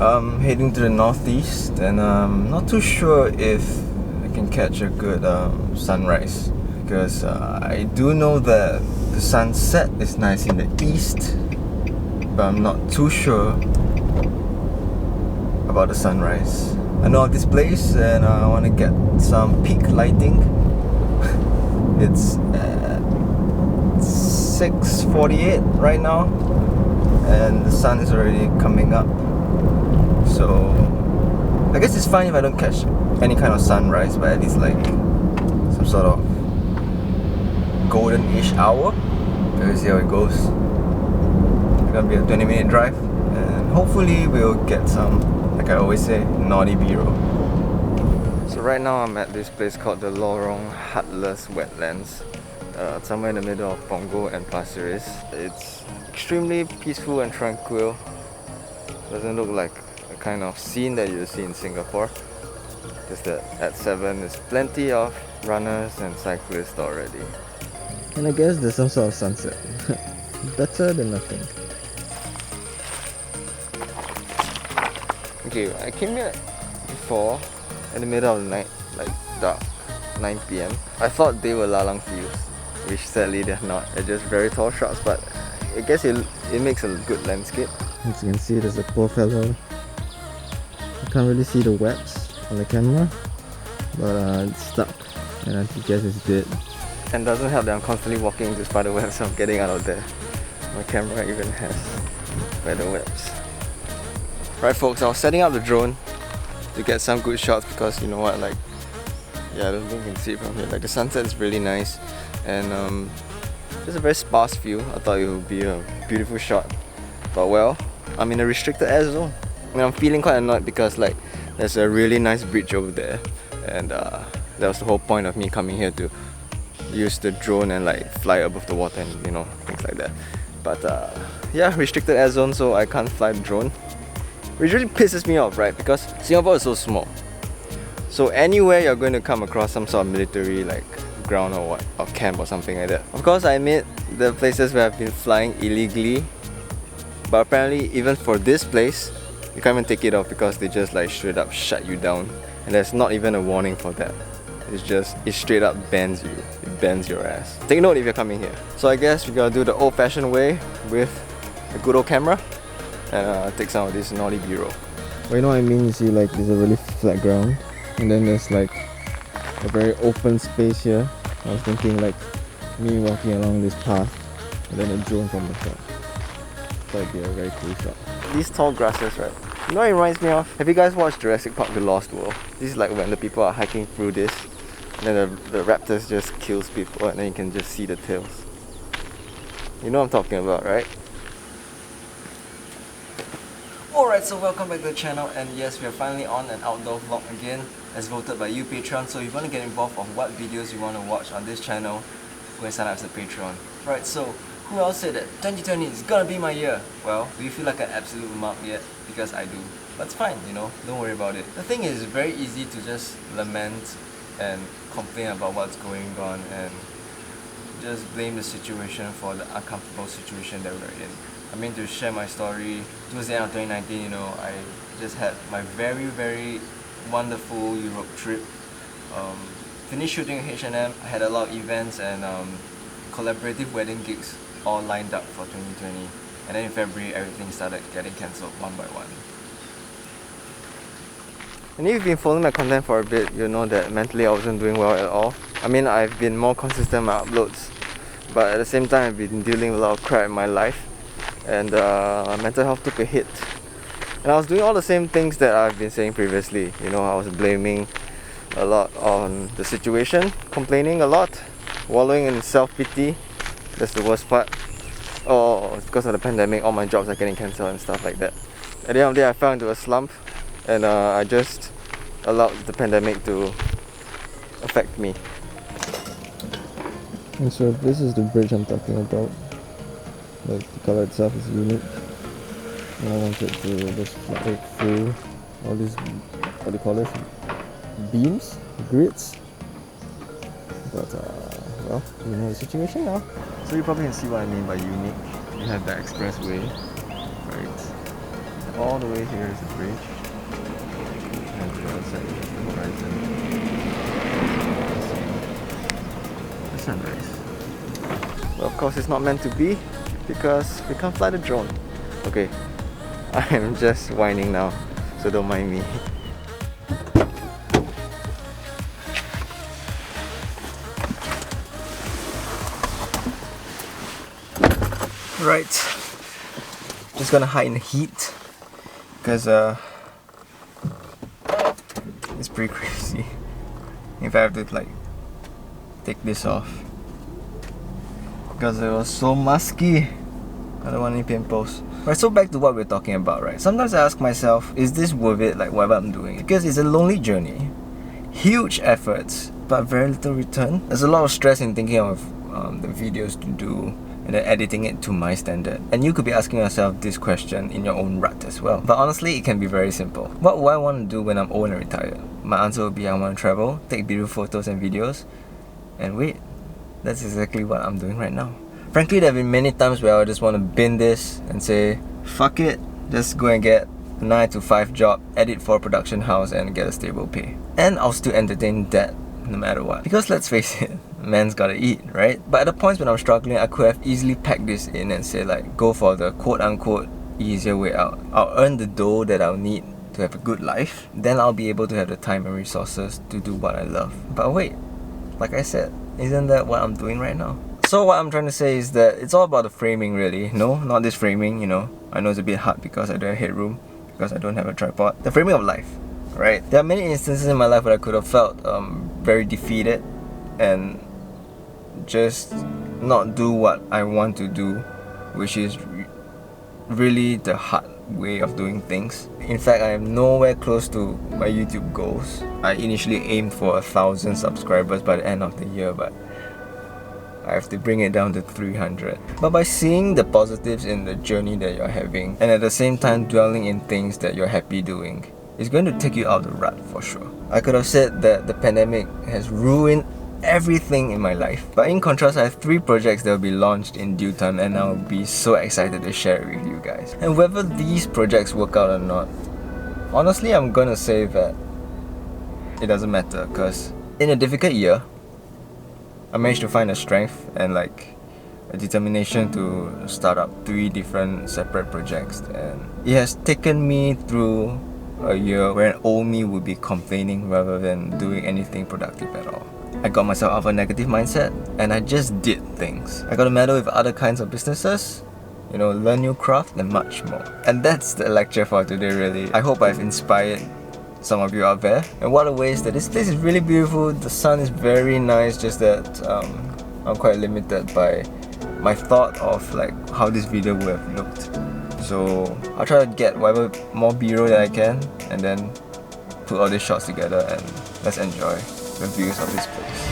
I'm heading to the northeast, and I'm not too sure if I can catch a good sunrise, because I do know that the sunset is nice in the east, but I'm not too sure about the sunrise. I know of this place and I want to get some peak lighting. It's at 6:48 right now, and the sun is already coming up. So I guess it's fine if I don't catch any kind of sunrise, but at least like some sort of golden-ish hour. Let's see how it goes. It's gonna be a 20-minute drive, and hopefully we'll get some, like I always say, naughty B-roll. So right now I'm at this place called the Lorong Heartless Wetlands, somewhere in the middle of Punggol and Pasir Ris. It's extremely peaceful and tranquil. Doesn't look like a kind of scene that you see in Singapore. Just that at 7 there's plenty of runners and cyclists already. And I guess there's some sort of sunset. Better than nothing. Okay, I came here before in the middle of the night, like dark, 9 PM. I thought they were lalang fields, which sadly they're not. They're just very tall shrubs, but I guess it makes a good landscape. As you can see, there's a poor fellow. I can't really see the webs on the camera, but it's stuck, and I guess it's dead. And doesn't help that I'm constantly walking into spider webs, so I'm getting out of there. My camera even has spider webs. Right folks, I was setting up the drone to get some good shots because you know what, like, yeah, I don't think you can see it from here. Like the sunset is really nice, and it's a very sparse view. I thought it would be a beautiful shot, but well, I'm in a restricted air zone, and I'm feeling quite annoyed because like there's a really nice bridge over there, and that was the whole point of me coming here, to use the drone and like fly above the water and you know, things like that. But yeah, restricted air zone, so I can't fly the drone, which really pisses me off, right? Because Singapore is so small, so anywhere you're going to come across some sort of military like ground or what, or camp or something like that. Of course I admit the places where I've been flying illegally, but apparently even for this place you can't even take it off because they just like straight up shut you down, and there's not even a warning for that. It straight up bans you. It bans your ass. Take note if you're coming here. So I guess we gotta do the old-fashioned way with a good old camera and take some of this naughty B-roll. Well, you know what I mean? You see, like, there's a really flat ground, and then there's like a very open space here. I was thinking like me walking along this path and then a drone from the top. That'd be a very cool shot. These tall grasses, right? You know what it reminds me of? Have you guys watched Jurassic Park: The Lost World? This is like when the people are hiking through this, and then the raptors just kills people, and then you can just see the tails. You know what I'm talking about, right? Alright, so welcome back to the channel, and yes, we are finally on an outdoor vlog again, as voted by you Patreon. So if you want to get involved on what videos you want to watch on this channel, go and sign up as a Patreon. Right, so who else said that 2020 is gonna be my year? Well, do you feel like an absolute mark yet? Because I do. That's fine, you know, don't worry about it. The thing is, it's very easy to just lament and complain about what's going on and just blame the situation for the uncomfortable situation that we're in. I mean, to share my story, towards the end of 2019, you know, I just had my very, very wonderful Europe trip. Finished shooting H&M, I had a lot of events and collaborative wedding gigs all lined up for 2020. And then in February, everything started getting cancelled one by one. And if you've been following my content for a bit, you'll know that mentally I wasn't doing well at all. I mean, I've been more consistent in my uploads, but at the same time I've been dealing with a lot of crap in my life, and my mental health took a hit. And I was doing all the same things that I've been saying previously. You know, I was blaming a lot on the situation, complaining a lot, wallowing in self-pity. That's the worst part. Oh, it's because of the pandemic, all my jobs are getting cancelled and stuff like that. At the end of the day, I fell into a slump, and I just allowed the pandemic to affect me. And so this is the bridge I'm talking about. Like, the color itself is unique, and I wanted to just fly through all these, what do you call this, beams, grids. But well, you know the situation now. So you probably can see what I mean by unique. You have the expressway, right? all the way here is the bridge. And to the other side is the horizon. The sunrise. Well, of course it's not meant to be because we can't fly the drone. Okay, I am just whining now, so don't mind me. Right, just gonna hide in the heat because it's pretty crazy. If I have to like take this off because it was so musky. I don't want any pimples. Right, so back to what we're talking about, right? Sometimes I ask myself, is this worth it, like whatever I'm doing? Because it's a lonely journey, huge efforts, but very little return. There's a lot of stress in thinking of the videos to do and then editing it to my standard. And you could be asking yourself this question in your own rut as well. But honestly, it can be very simple. What do I want to do when I'm old and retired? My answer would be I want to travel, take beautiful photos and videos, and wait, that's exactly what I'm doing right now. Frankly, there have been many times where I just want to bin this and say, fuck it, just go and get a 9 to 5 job, edit for a production house and get a stable pay. And I'll still entertain that no matter what. Because let's face it, man's gotta eat, right? But at the points when I'm struggling, I could have easily packed this in and say like, go for the quote-unquote easier way out. I'll earn the dough that I'll need to have a good life. Then I'll be able to have the time and resources to do what I love. But wait, like I said, isn't that what I'm doing right now? So what I'm trying to say is that it's all about the framing really. No, not this framing, you know. I know it's a bit hard because I don't have headroom, because I don't have a tripod. The framing of life, right? There are many instances in my life where I could have felt very defeated and just not do what I want to do, which is really the hard way of doing things. In fact, I am nowhere close to my YouTube goals. I initially aimed for 1,000 subscribers by the end of the year, but I have to bring it down to 300. But by seeing the positives in the journey that you're having and at the same time dwelling in things that you're happy doing, it's going to take you out of the rut for sure. I could have said that the pandemic has ruined everything in my life, but in contrast, I have 3 projects that will be launched in due time and I'll be so excited to share it with you guys. And whether these projects work out or not, honestly, I'm gonna say that it doesn't matter, because in a difficult year, I managed to find a strength and like a determination to start up 3 different separate projects, and it has taken me through a year where an old me would be complaining rather than doing anything productive at all. I got myself out of a negative mindset and I just did things. I got to meddle with other kinds of businesses, you know, learn new craft and much more. And that's the lecture for today really. I hope I've inspired some of you out there. And what a ways that this place is really beautiful. The sun is very nice, just that I'm quite limited by my thought of like how this video would have looked. So I'll try to get whatever more B-roll that I can and then put all these shots together and let's enjoy the views of this place.